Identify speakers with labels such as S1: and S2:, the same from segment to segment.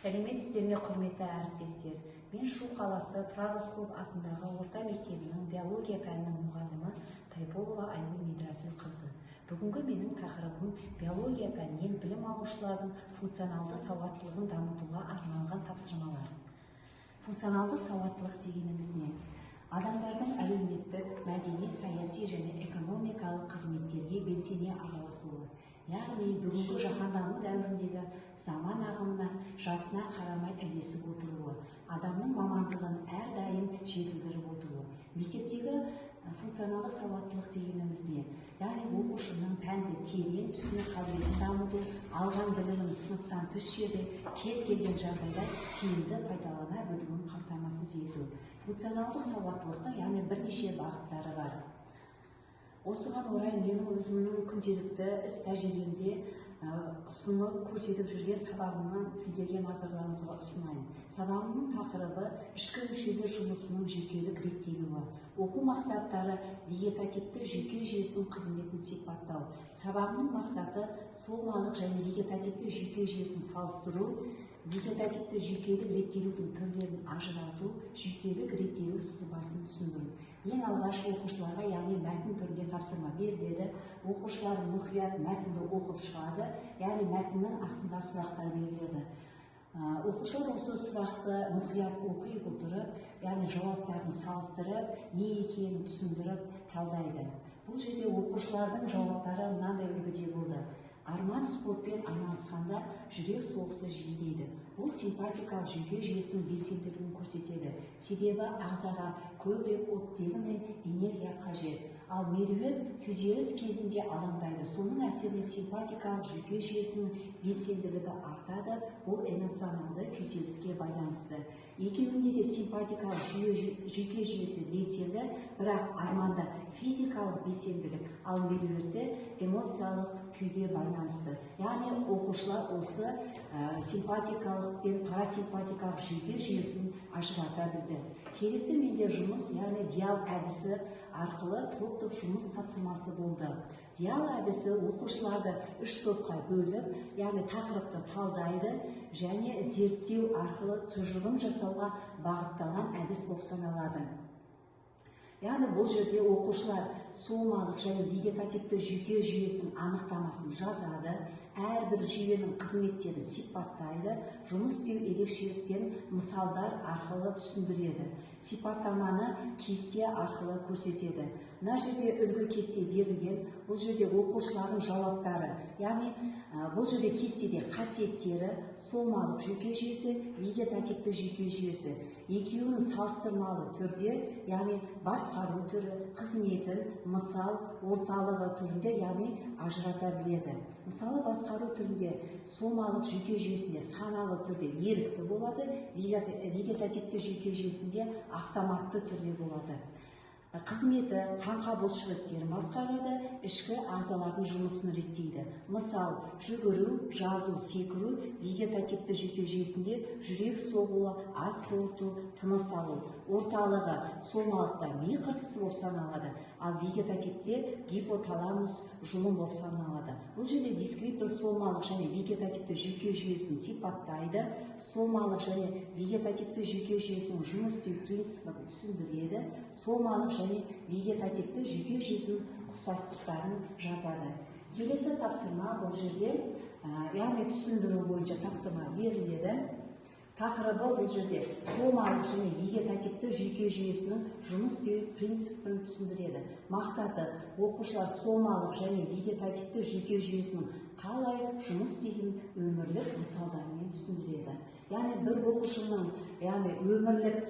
S1: Сәлеметсіздер ме, құрметті әріптестер? Мен Шу қаласы Тұрар Рысқұлов атындағы орта мектебінің биология пәнінің мұғалімі Тайболова Айгүл Медрәсілқызы. Бүгінгі менің тақырыбым биология пәнінен білім алушылардың функционалды сауаттылығын дамытуға арналған тапсырмалар. Функционалды сауаттылық дегеніміз не? Адамдардың әлеуметтік, мәдени, саяси және экономикалық қызметтерге белсене араласуы. Яғни бүгінгі жаһандану дәуіріндегі заман ағымына, жасына қарамай ілесіп отыруы, адамның мамандығын әрдайым жетілдіріп отыруы. Мектептегі функционалдық сауаттылық дегеніміз не? Яғни оқушының пәнді терең түсіну қабілетін дамыту, алған білімін сыныптан тыс жерде кез келген жағдайда тиімді пайдалана білуін қамтамасыз ету. Функционалдық сауаттылықтың яғни бірнеше бағыттары бар. Осыған орай менің өзімнің күнделікті іс тәжірибемде ұсынып көрсетіп жүрген сабағымнан сіздерге назарларыңызға ұсынайын. Сабағымның тақырыбы ішкі мүшелер жұмысының жүйкелік реттелуі. Оқу мақсаттары вегетативті жүйке жүйесінің қызметін сипаттау. Сабағымның мақсаты сомалық және вегетативті жүйке жүйесін салыстыру, вегетативті жүйкелік реттелудің түрлерін ажырату, жүйкелік реттелу сызбасын түсіндіру. Ең алғаш оқушыларға, яғни мәтін түрінде тапсырма беріледі. Оқушылар мұқият мәтінді оқып шығады, яғни мәтіннің астында сұрақтар беріледі. Оқушылар осы сұрақты мұқият оқи отырып, яғни жауаптарын салыстырып, не екенін түсіндіріп талдайды. Бұл жерде оқушылардың жауаптары мынандай үлгіде болды. Арман спортпен айналысқанда жүрек соғысы жиілейді. Бұл симпатикалық жүйке жүйесінің белсенділігін көрсетеді. Себебі ағзаға көбірек оттегі мен энергия қажет. Ал меруерт күйзеліс кезінде алаңдайды. Соның әсерінен симпатикалық жүйке жүйесінің белсенділігі артады. Ол эмоционалды күйзеліске байланысты. Екеуінде де симпатикалық жүйке жүйесі белсенді, бірақ арманда физикалық белсенділік, ал меруертте эмоциялық күйге байланысты. Яғни оқушылар осы симпатикалық пен парасимпатикалық жүйке жүйесін ажырата білді. Келесі менде жұмыс, яғни диалог әдісі арқылы топтық жұмыс тапсырмасы болды. Диалог әдісі оқушыларды 3 топқа бөліп, яғни тақырыпты талдайды және зерттеу арқылы тұжырым жасауға бағытталған әдіс болып саналады. Яғни бұл жерде оқушылар сомалық және вегетативті жүйке жүйесінің анықтамасын жазады, әрбір жүйенің қызметтерін сипаттайды, жұмыс істеу ерекшеліктерін мысалдар арқылы түсіндіреді, сипаттаманы кесте арқылы көрсетеді. Мына жерде үлгі кесте берілген, бұл жерде оқушылардың жауаптары, яғни бұл жерде кестеде қасиеттері, сомалық жүйке жүйесі, вегетативті жүйке жүйесі, екеуінің салыстырмалы түрде, яғни басқару түрі, қызметін, мысал, орталығы түрінде, яғни ажырата біледі. Мысалы, басқару түрінде сомалық жүйке жүйесінде саналы түрде ерікті болады, вегетативті жүйке жүйесінде автоматты түрде болады. Қызметі қанқа бұлшықеттерін басқарады, ішкі ағзалардың жұмысын реттейді. Мысал, жүгіру, жазу, секіру, вегетативті жүйке жүйесінде жүрек соғуы, ас қорыту, тыныс алу. Орталығы сомалықта ми қыртысы болып саналады, ал вегетативте гипоталамус жұлын болып саналады. Бұл жерде дискриптор сомалық және вегетативті жүйке жүйесін сипаттайды, сомалық және вегетативті жүйке жүйесінің жұмыс істеу принципін түсіндіреді, сомалық және вегетативті жүйке жүйесінің ұқсастықтарын жазады. Келесі тапсырма бұл жерде, яғни түсіндіру бойынша тапсырма беріледі. Тақырыбы бұл жерде сомалық және вегетативті жүйке жүйесінің жұмыс істеу принципін түсіндіреді. Мақсаты оқушылар сомалық және вегетативті жүйке жүйесінің қалай жұмыс істейтінін өмірлік мысалдармен түсіндіреді. Яғни бір оқушының өмірлік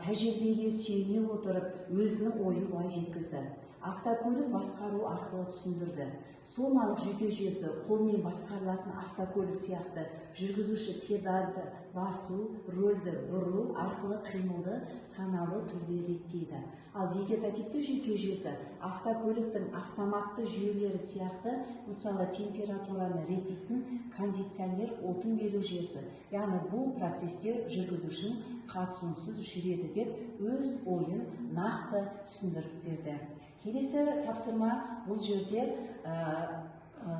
S1: тәжірибеге сүйене отырып өзінің ойын былай жеткізді. Автокөлік басқару арқылы түсіндірді. Сомалық жүйке жүйесі қолмен басқарылатын автокөлік сияқты жүргізуші педальды басу, рөлді бұру арқылы қимылды саналы түрде реттейді. Ал вегетативті жүйке жүйесі автокөліктің автоматты жүйелері сияқты, мысалы температураны реттейтін кондиционер отын беру жүйесі. Яғни бұл процестер жүргізушінің қатысуынсыз жүреді деп өз ойын нақты түсіндіріп берді. Келесі тапсырма бұл жерде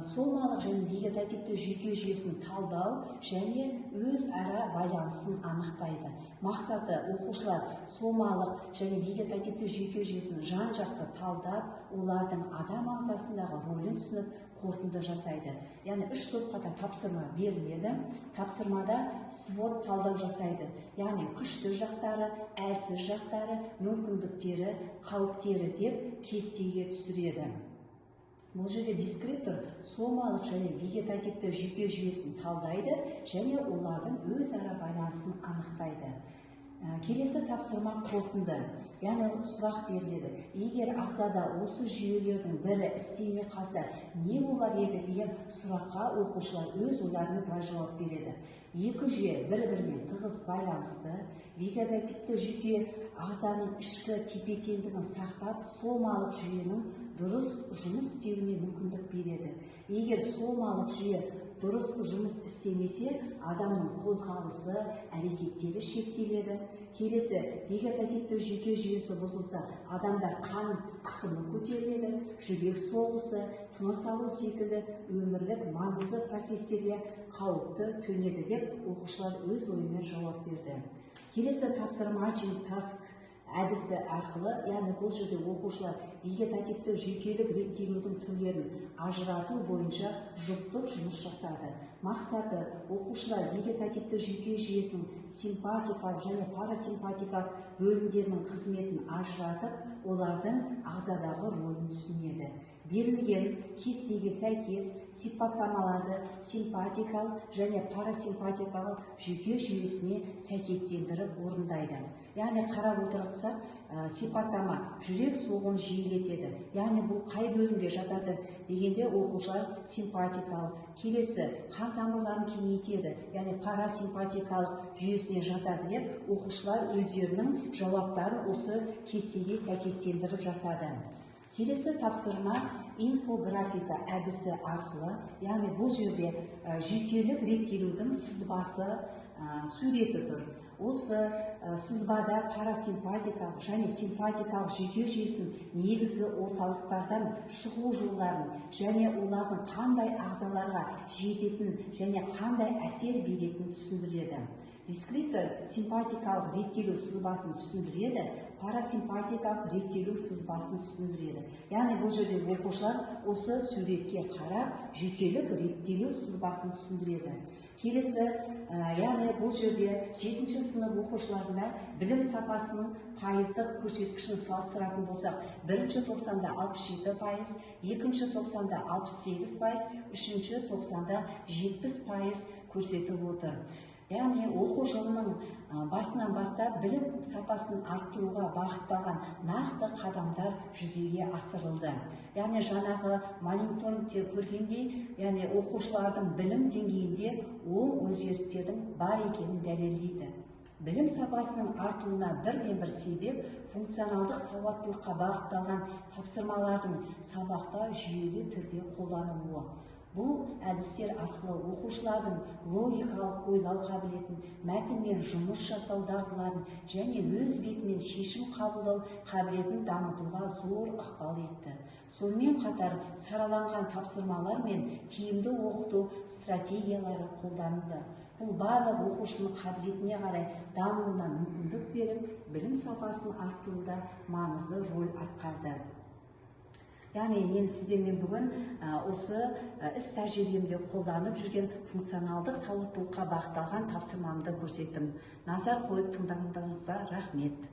S1: сомалық және вегетативті жүйке жүйесін талдау және өз ара байланысын анықтайды. Мақсаты оқушылар сомалық және вегетативті жүйке жүйесін жан-жақты талдап, олардың адам ағзасындағы рөлін түсініп, қорытынды жасайды. Яғни 3 топқа да тапсырма беріледі. Тапсырмада свод талдау жасайды. Яғни күшті жақтары, әлсіз жақтары, мүмкіндіктері, қауіптері деп кестеге түсіреді. Бұл жерде дескриптор сомалық және вегетативті жүйке жүйесін талдайды және олардың өзара байланысын анықтайды. Келесі тапсырма қорытынды. Яғни сұрақ беріледі. Егер ағзада осы жүйелердің бірі істемей қалса, не болар еді деген сұраққа оқушылар өз ойларымен былай жауап береді. Екі жүйе бір-бірімен тығыз байланысты, вегетативті жүйке ағзаның ішкі тепе-теңдігін сақтап, сомалық жүйенің дұрыс жұмыс істеуіне мүмкіндік береді. Егер сомалық жүйе дұрыс жұмыс істемесе, адамның қозғалысы, әрекеттері шектеледі. Келесі, вегетативті жүйке жүйесі бұзылса, адамдар қан қысымы көтеріледі, жүрек соғысы, тыныс алу секілді өмірлік маңызды процестерге қауіпті төнеді деп оқушылар өз ойымен жауап берді. Келесі тапсырма таск әдісі арқылы, яғни бұл жерде оқушылар вегетативті жүйкелік реттелудің түрлерін ажырату бойынша жұптық жұмыс жасады. Мақсаты оқушылар вегетативті жүйке жүйесінің симпатикалық және парасимпатикалық бөлімдерінің қызметін ажыратып, олардың ағзадағы рөлін түсінеді. Берілген кестеге сәйкес сипаттамаларды симпатикалық және парасимпатикалық жүйке жүйесіне сәйкестендіріп орындайды. Яғни қарап отырсақ, сипаттама жүрек соғуын жиілетеді. Яғни бұл қай бөлімге жатады дегенде оқушылар симпатикалық. Келесі қан тамырларын кеңейтеді, яғни парасимпатикалық жүйесіне жатады деп оқушылар өздерінің жауаптарын осы кестеге сәйкестендіріп жасады. Келесі тапсырма инфографика әдісі арқылы, яғни бұл жерде жүйкелік реттелудің сызбасы суреті тұр. Осы сызбада парасимпатикалық және симпатикалық жүйке жүйесінің негізгі орталықтардан шығу жолдарын және олардың қандай ағзаларға жететін және қандай әсер беретінін түсіндіреді. Дескриптор симпатикалық реттелу сызбасын түсіндіреді, парасимпатикалық реттелу сызбасын түсіндіреді. Яғни бұл жерде оқушылар осы суретке қарап, жүйкелік реттелу сызбасын түсіндіреді. Келесі, яғни бұл жерде 7-ші сынып оқушыларына білім сапасының пайыздық көрсеткішін салыстыратын болсақ, 1-ші тоқсанда 67%, 2-ші тоқсанда 68%, 3-ші тоқсанда 70% көрсетіп отыр. Яғни оқу жылының басынан бастап білім сапасын арттыруға бағытталған нақты қадамдар жүзеге асырылды. Яғни жаңағы мониторингте көргендей, яғни оқушылардың білім деңгейінде оң өзгерістердің бар екенін дәлелдейді. Білім сапасының артуына бірден-бір себеп функционалдық сауаттылыққа бағытталған тапсырмалардың сабақта жүйелі түрде қолданылуы. Бұл әдістер арқылы оқушылардың логикалық ойлау қабілетін, мәтінмен жұмыс жасау дағдыларын және өз бетімен шешім қабылдау қабілетін дамытуға зор ықпал етті. Сонымен қатар сараланған тапсырмалар мен тиімді оқыту стратегиялары қолданылды. Бұл барлық оқушының қабілетіне қарай дамуына мүмкіндік беріп, білім сапасын арттыруда маңызды рөл атқарды. Яғни мен сіздермен бүгін осы іс тәжірибемде қолданып жүрген функционалдық сауаттылыққа бағытталған тапсырмамды көрсеттім. Назар қойып тыңдағандарыңызға рахмет.